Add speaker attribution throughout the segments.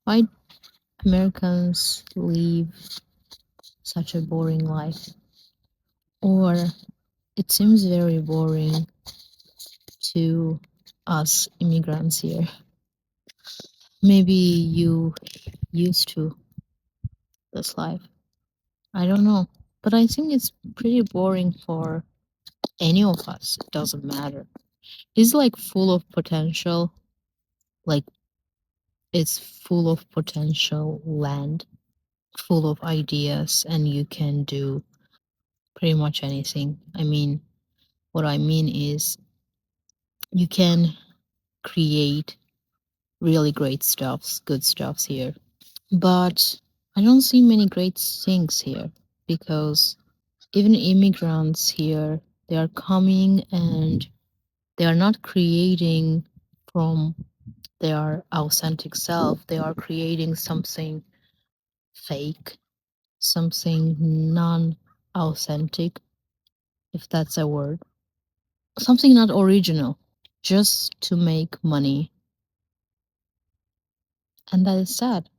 Speaker 1: Why Americans live such a boring life? Or it seems very boring to us immigrants here. Maybe you used to this life. I don't know. But I think it's pretty boring for any of us. It doesn't matter. It's like full of potential. Like it's full of potential land, full of ideas, and you can do pretty much anything. I mean, what I mean is you can create really great stuffs, good stuffs here. But I don't see many great things here because even immigrants here, they are coming and they are not creating from their authentic self. They are creating something fake, something non-authentic, if that's a word, something not original, just to make money. And that is sad,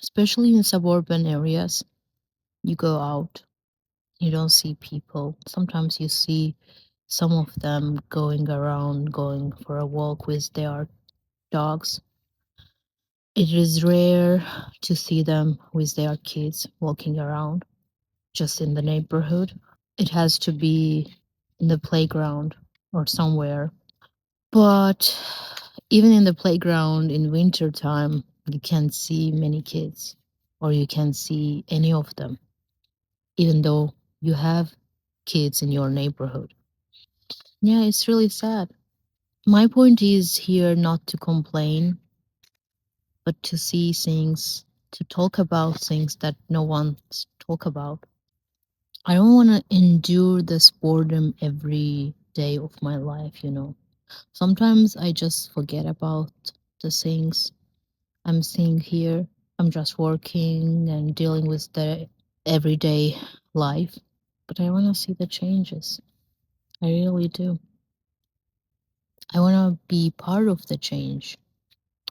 Speaker 1: especially in suburban areas. You go out, you don't see people. Sometimes you see some of them going around, going for a walk with their dogs. It is rare to see them with their kids walking around just in the neighborhood. It has to be in the playground or somewhere. But even in the playground in winter time, you can't see many kids or you can't see any of them, even though you have kids in your neighborhood. Yeah, it's really sad. My point is here not to complain, but to see things, to talk about things that no one's talk about. I don't want to endure this boredom every day of my life. Sometimes I just forget about the things I'm seeing here. I'm just working and dealing with the everyday life. But I want to see the changes. I really do. I want to be part of the change.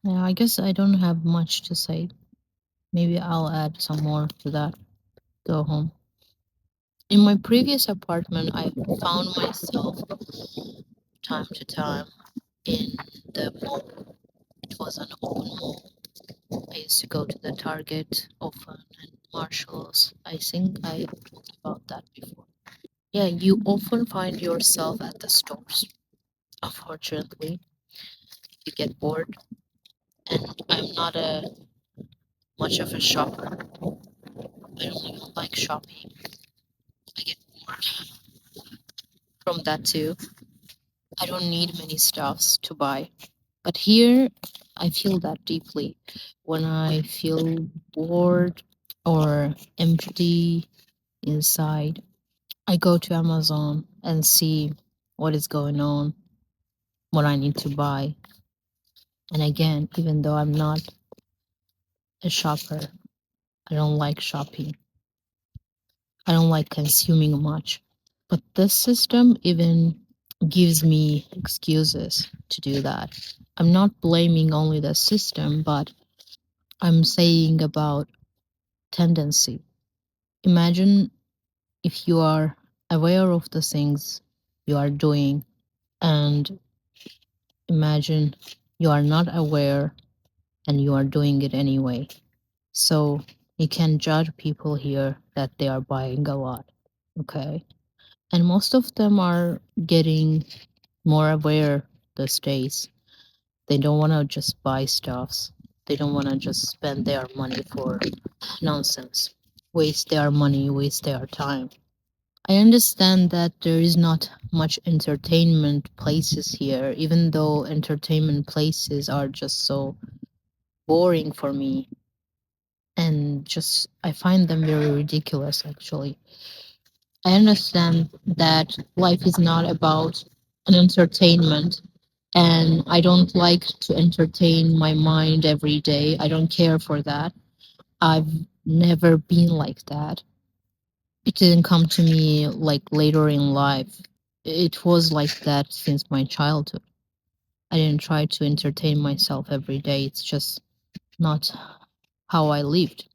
Speaker 1: I guess I don't have much to say. Maybe I'll add some more to that. Go home. In my previous apartment, I found myself time to time in the mall. It was an open mall. I used to go to the Target often and Marshalls. I think I talked about that before. Yeah, you often find yourself at the stores. Unfortunately, you get bored, and I'm not a much of a shopper. I don't even like shopping. I get bored from that too. I don't need many stuffs to buy. But here, I feel that deeply. When I feel bored or empty inside, I go to Amazon and see what is going on, what I need to buy. And again, even though I'm not a shopper, I don't like shopping. I don't like consuming much. But this system even gives me excuses to do that. I'm not blaming only the system, but I'm saying about tendency. Imagine if you are aware of the things you are doing, and imagine you are not aware and you are doing it anyway. So you can judge people here that they are buying a lot, okay? And most of them are getting more aware these days. They don't want to just buy stuffs. They don't want to just spend their money for nonsense, waste their money, waste their time. I understand that there is not much entertainment places here, even though entertainment places are just so boring for me and just I find them very ridiculous actually. I understand that life is not about an entertainment and I don't like to entertain my mind every day. I don't care for that. I've never been like that. It didn't come to me like later in life. It was like that since my childhood. I didn't try to entertain myself every day. It's just not how I lived.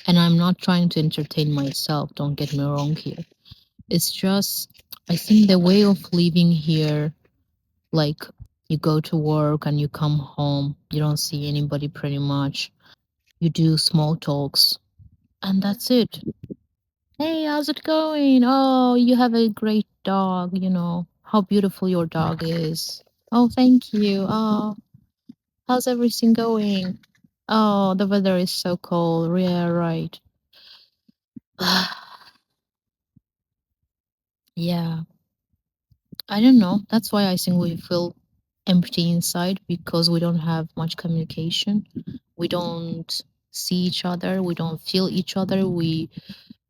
Speaker 1: And I'm not trying to entertain myself, don't get me wrong here. It's just, I think the way of living here, like you go to work and you come home, you don't see anybody pretty much. You do small talks, and that's it. Hey, how's it going? Oh, you have a great dog, how beautiful your dog is. Oh, thank you. Oh, how's everything going? Oh, the weather is so cold. Yeah, right. Yeah, I don't know. That's why I think we feel empty inside because we don't have much communication. We don't see each other. We don't feel each other. We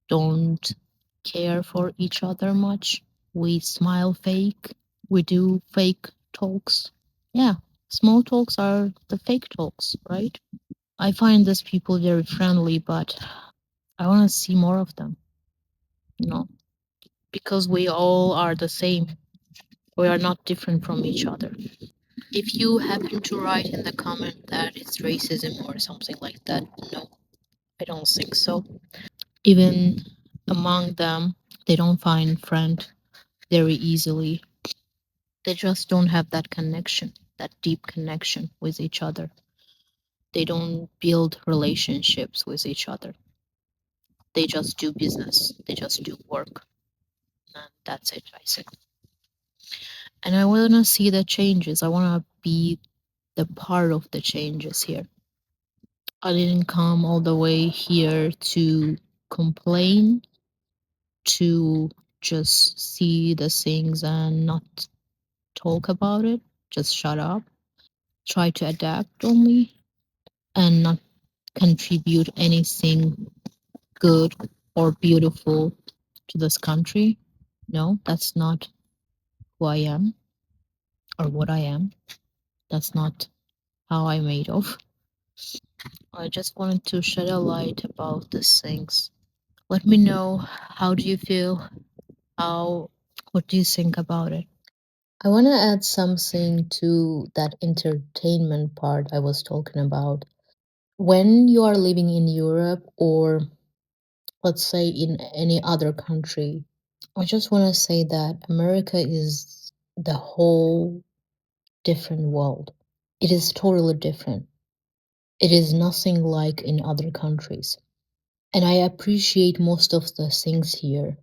Speaker 1: don't care for each other much. We smile fake. We do fake talks. Yeah, small talks are the fake talks, right? I find these people very friendly, but I want to see more of them, you know, because we all are the same. We are not different from each other. If you happen to write in the comment that it's racism or something like that, no, I don't think so. Even among them, they don't find friend very easily. They just don't have that connection, that deep connection with each other. They don't build relationships with each other. They just do business. They just do work. And that's it, I think. And I want to see the changes. I want to be the part of the changes here. I didn't come all the way here to complain, to just see the things and not talk about it, just shut up, try to adapt only, and not contribute anything good or beautiful to this country. No, that's not who I am or what I am. That's not how I'm made of. I just wanted to shed a light about these things. Let me know, how do you feel? How what do you think about it? I want to add something to that entertainment part I was talking about. When you are living in Europe or let's say in any other country, I just want to say that America is the whole different world. It is totally different. It is nothing like in other countries. And I appreciate most of the things here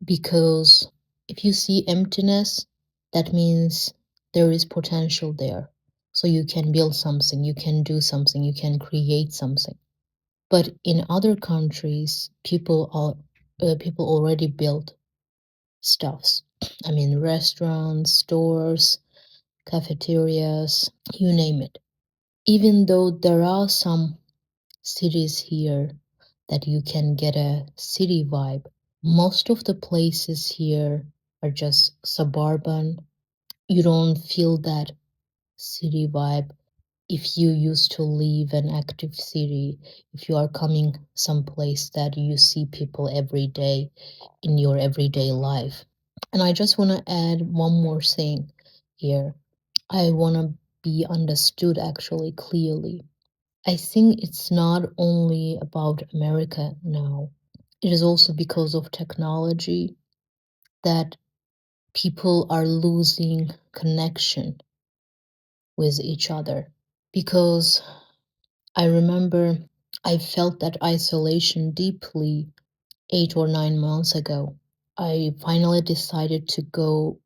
Speaker 1: because if you see emptiness, that means there is potential there. So you can build something, you can do something, you can create something. But in other countries, people already built stuffs. I mean, restaurants, stores, cafeterias, you name it. Even though there are some cities here that you can get a city vibe, most of the places here are just suburban. You don't feel that city vibe if you used to live an active city, if you are coming someplace that you see people every day in your everyday life. And I just want to add one more thing here. I want to be understood actually clearly. I think it's not only about America now, it is also because of technology that people are losing connection with each other. Because I remember I felt that isolation deeply 8 or 9 months ago. I finally decided to go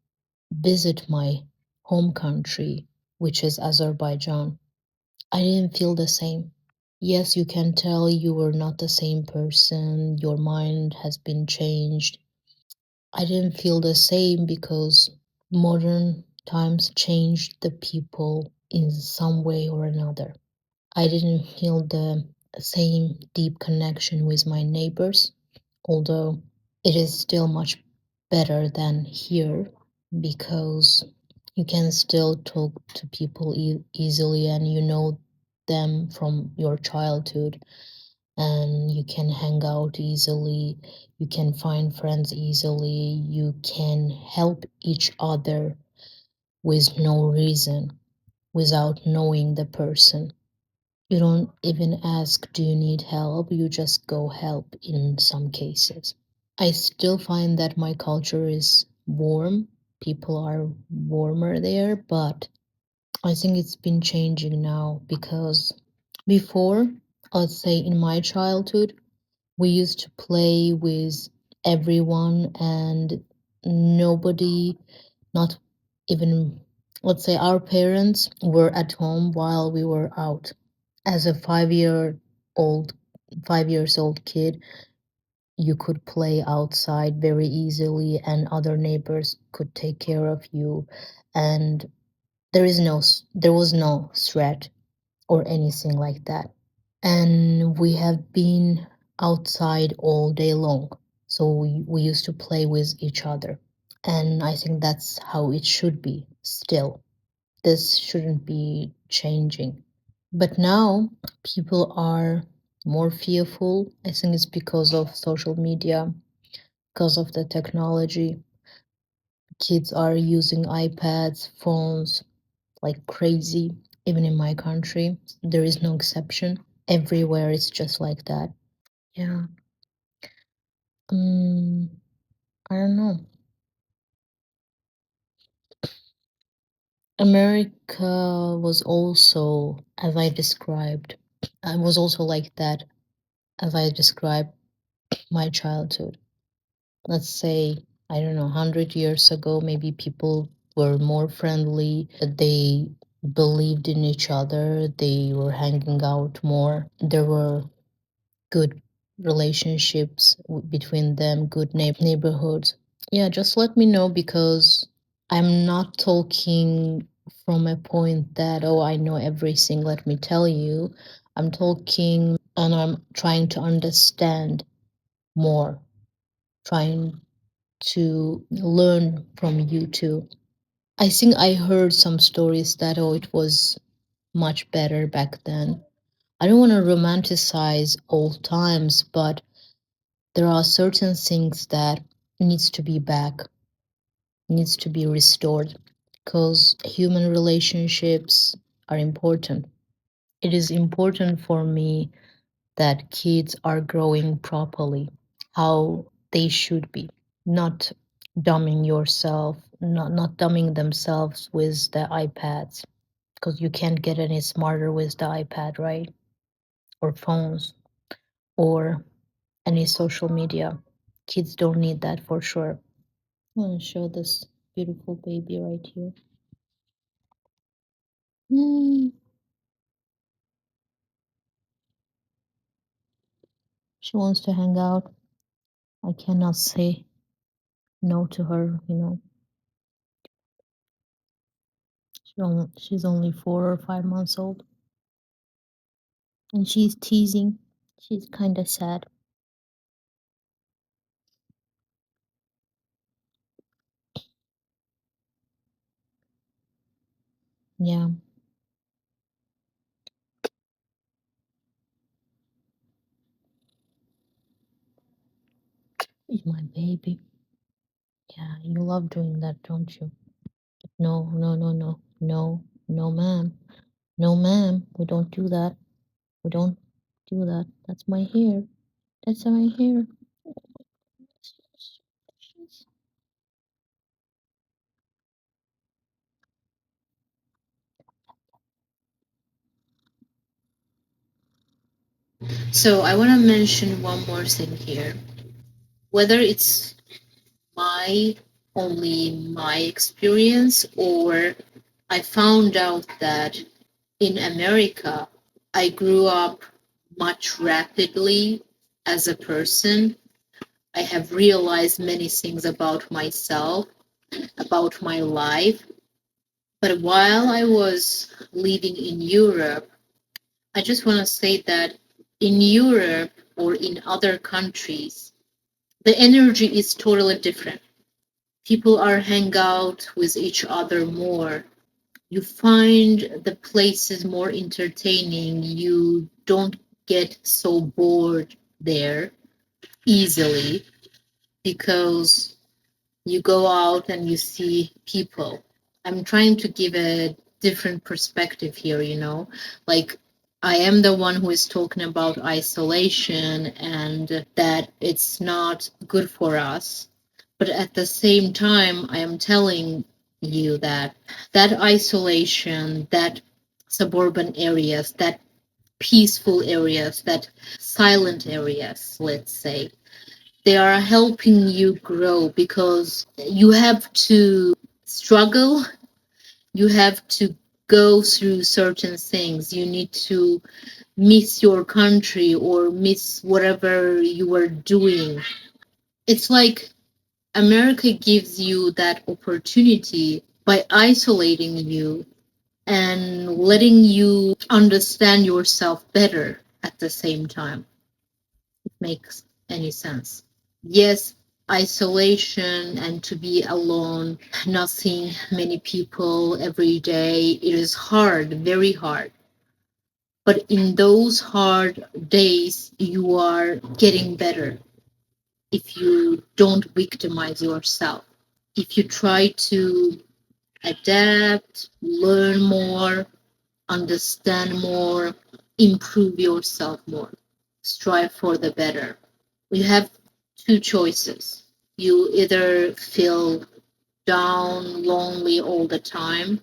Speaker 1: visit my home country, which is Azerbaijan. I didn't feel the same. Yes, you can tell you were not the same person, your mind has been changed. I didn't feel the same because modern times changed the people in some way or another. I didn't feel the same deep connection with my neighbors, although it is still much better than here because you can still talk to people easily and you know them from your childhood and you can hang out easily, you can find friends easily, you can help each other with no reason without knowing the person. You don't even ask, do you need help? You just go help in some cases. I still find that my culture is warm. People are warmer there, but I think it's been changing now because before, let's say in my childhood, we used to play with everyone and nobody, not even, let's say our parents were at home while we were out. As a 5 year old, 5 years old kid, you could play outside very easily and other neighbors could take care of you, and there was no threat or anything like that. And we have been outside all day long, so we used to play with each other, and I think that's how it should be still. This shouldn't be changing. But now people are more fearful. I think it's because of social media, because of the technology. Kids are using iPads, phones like crazy. Even in my country, there is no exception. Everywhere it's just like that. Yeah. Mm, I don't know. America was also, as I described, I was also like that as I described my childhood. Let's say, I don't know, 100 years ago, maybe people were more friendly, they believed in each other, they were hanging out more, there were good relationships between them, good neighborhoods. Yeah, just let me know because I'm not talking from a point that, oh, I know everything, let me tell you. I'm talking and I'm trying to understand more, trying to learn from you too. I think I heard some stories that, oh, it was much better back then. I don't want to romanticize old times, but there are certain things that needs to be back, needs to be restored because human relationships are important. It is important for me that kids are growing properly, how they should be, not dumbing yourself, not dumbing themselves with the iPads because you can't get any smarter with the iPad, right? Or phones or any social media. Kids don't need that for sure. I want to show this beautiful baby right here. Mm, she wants to hang out. I cannot say no to her, you know. She's only 4 or 5 months old, and she's teasing. She's kind of sad. Yeah, she's my baby. Yeah, you love doing that, don't you? No, no, no, no, no, no, ma'am. No, ma'am. We don't do that. We don't do that. That's my hair. That's my hair. So I want to mention one more thing here. Whether it's my only my experience or I found out that in America I grew up much rapidly as a person. I have realized many things about myself, about my life. But while I was living in Europe, I just want to say that in Europe or in other countries, the energy is totally different. People are hang out with each other more. You find the places more entertaining. You don't get so bored there easily because you go out and you see people. I'm trying to give a different perspective here, you know. Like I am the one who is talking about isolation and that it's not good for us. But at the same time, I am telling you that that isolation, that suburban areas, that peaceful areas, that silent areas, let's say, they are helping you grow because you have to struggle, you have to go through certain things. You need to miss your country or miss whatever you are doing. It's like America gives you that opportunity by isolating you and letting you understand yourself better at the same time. It makes any sense. Yes, isolation and to be alone, not seeing many people every day, it is hard, very hard. But in those hard days, you are getting better if you don't victimize yourself. If you try to adapt, learn more, understand more, improve yourself more, strive for the better. You have two choices. You either feel down, lonely all the time,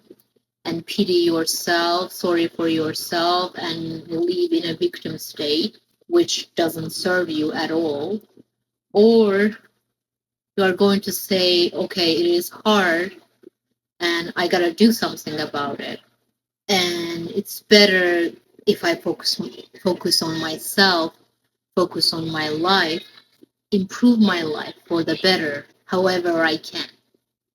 Speaker 1: and pity yourself, sorry for yourself, and live in a victim state, which doesn't serve you at all. Or you are going to say, okay, it is hard and I gotta do something about it. And it's better if I focus on myself, focus on my life, improve my life for the better, however I can.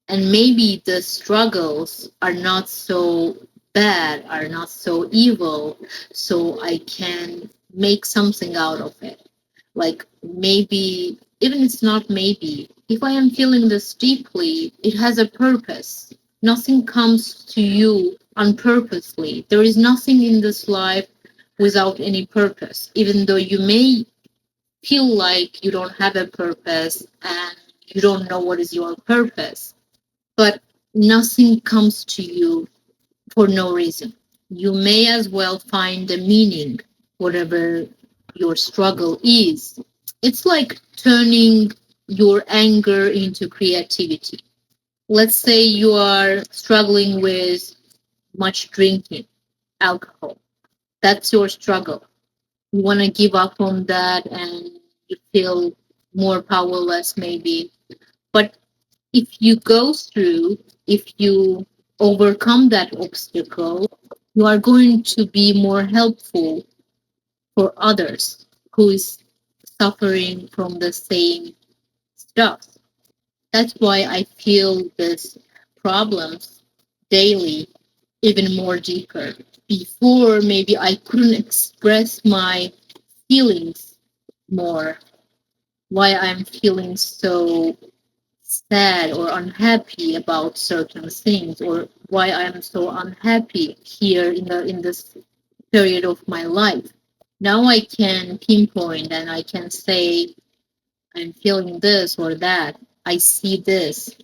Speaker 1: And maybe the struggles are not so bad, are not so evil, so I can make something out of it. Like maybe, even it's not maybe, if I am feeling this deeply, it has a purpose. Nothing comes to you unpurposely. There is nothing in this life without any purpose, even though you may feel like you don't have a purpose and you don't know what is your purpose, but nothing comes to you for no reason. You may as well find a meaning, whatever your struggle is. It's like turning your anger into creativity. Let's say you are struggling with much drinking, alcohol. That's your struggle. You want to give up on that and you feel more powerless, maybe. But if you go through, if you overcome that obstacle, you are going to be more helpful for others who is suffering from the same stuff. That's why I feel these problems daily, even more deeper. Before, maybe I couldn't express my feelings more, why I'm feeling so sad or unhappy about certain things, or why I'm so unhappy here in this period of my life. Now I can pinpoint and I can say I'm feeling this or that. I see this.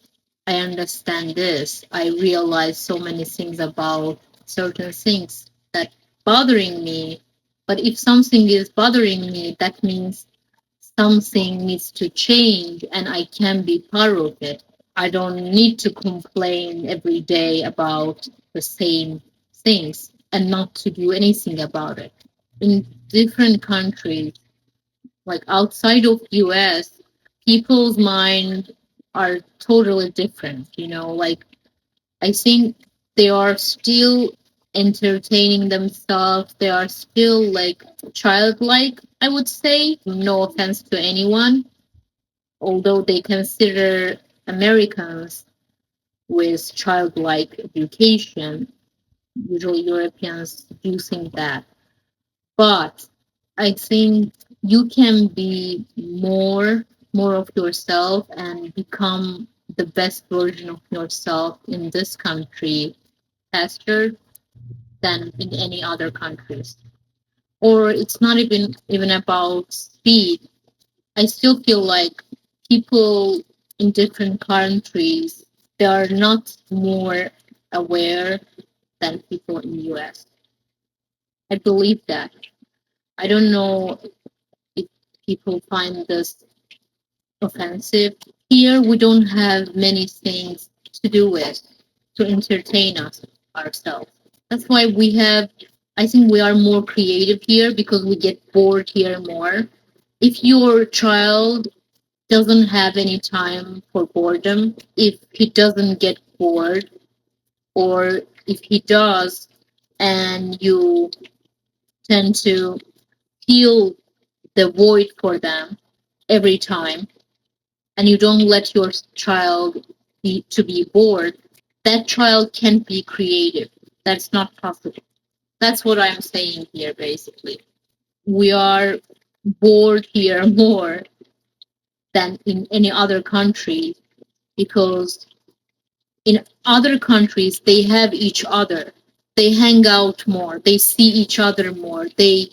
Speaker 1: I understand this. I realize so many things about certain things that bothering me. But if something is bothering me, that means something needs to change and I can be part of it. I don't need to complain every day about the same things and not to do anything about it. In different countries, like outside of US, people's mind are totally different, like I think they are still entertaining themselves. They are still like childlike, I would say. No offense to anyone, although they consider Americans with childlike education. Usually Europeans do think that. But I think you can be more of yourself and become the best version of yourself in this country faster than in any other countries. Or it's not even about speed. I still feel like people in different countries, they are not more aware than people in US. I believe that. I don't know if people find this offensive. Here, we don't have many things to do with to entertain us ourselves. That's why I think we are more creative here because we get bored here more. If your child doesn't have any time for boredom, if he doesn't get bored, or if he does, and you tend to fill the void for them every time, and you don't let your child be bored, that child can't be creative. That's not possible. That's what I'm saying here, basically. We are bored here more than in any other country because in other countries they have each other. They hang out more. They see each other more. They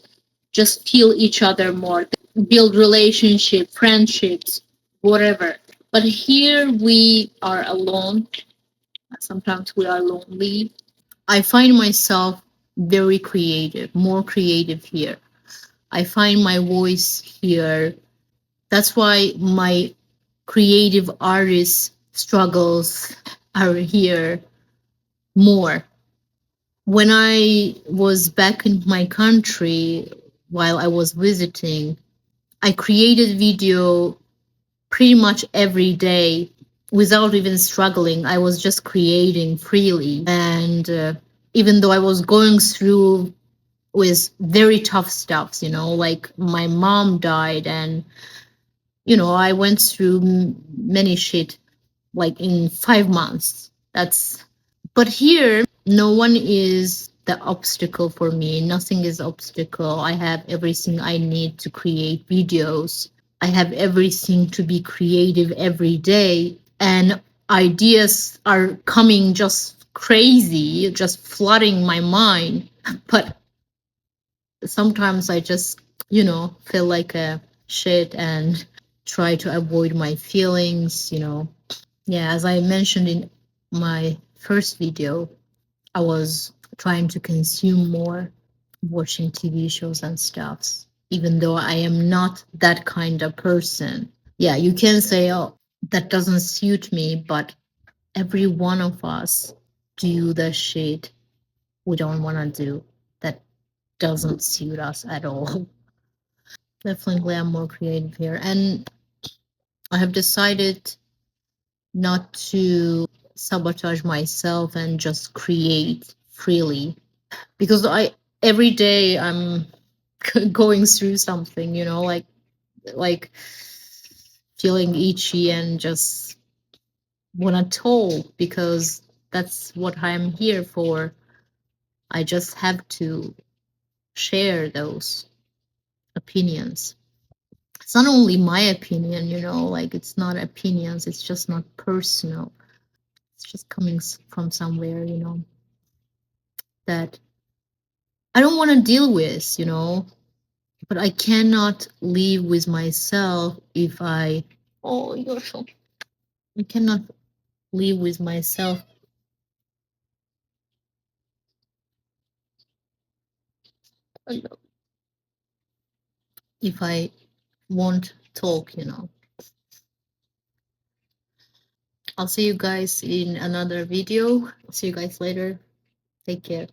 Speaker 1: just feel each other more. They build relationship, friendships, whatever. But here we are alone. Sometimes we are lonely. I find myself very creative, more creative here. I find my voice here. That's why my creative artist struggles are here more. When I was back in my country while I was visiting, I created video pretty much every day without even struggling. I was just creating freely. And even though I was going through with very tough stuff, like my mom died, and I went through many shit like in 5 months. But here no one is the obstacle for me. Nothing is obstacle. I have everything I need to create videos. I have everything to be creative every day, and ideas are coming just crazy, just flooding my mind. But sometimes I just, feel like a shit and try to avoid my feelings. Yeah, as I mentioned in my first video, I was trying to consume more, watching TV shows and stuffs, even though I am not that kind of person. Yeah, you can say, oh, that doesn't suit me, but every one of us do the shit we don't want to do that doesn't suit us at all. Definitely, I'm more creative here. And I have decided not to sabotage myself and just create freely because I every day I'm going through something, like feeling itchy and just want to talk because that's what I'm here for. I just have to share those opinions. It's not only my opinion, like it's not opinions, it's just not personal. It's just coming from somewhere, that I don't want to deal with. But I cannot live with myself if oh, you're so, I cannot live with myself if I won't talk. I'll see you guys in another video. See you guys later. Take care.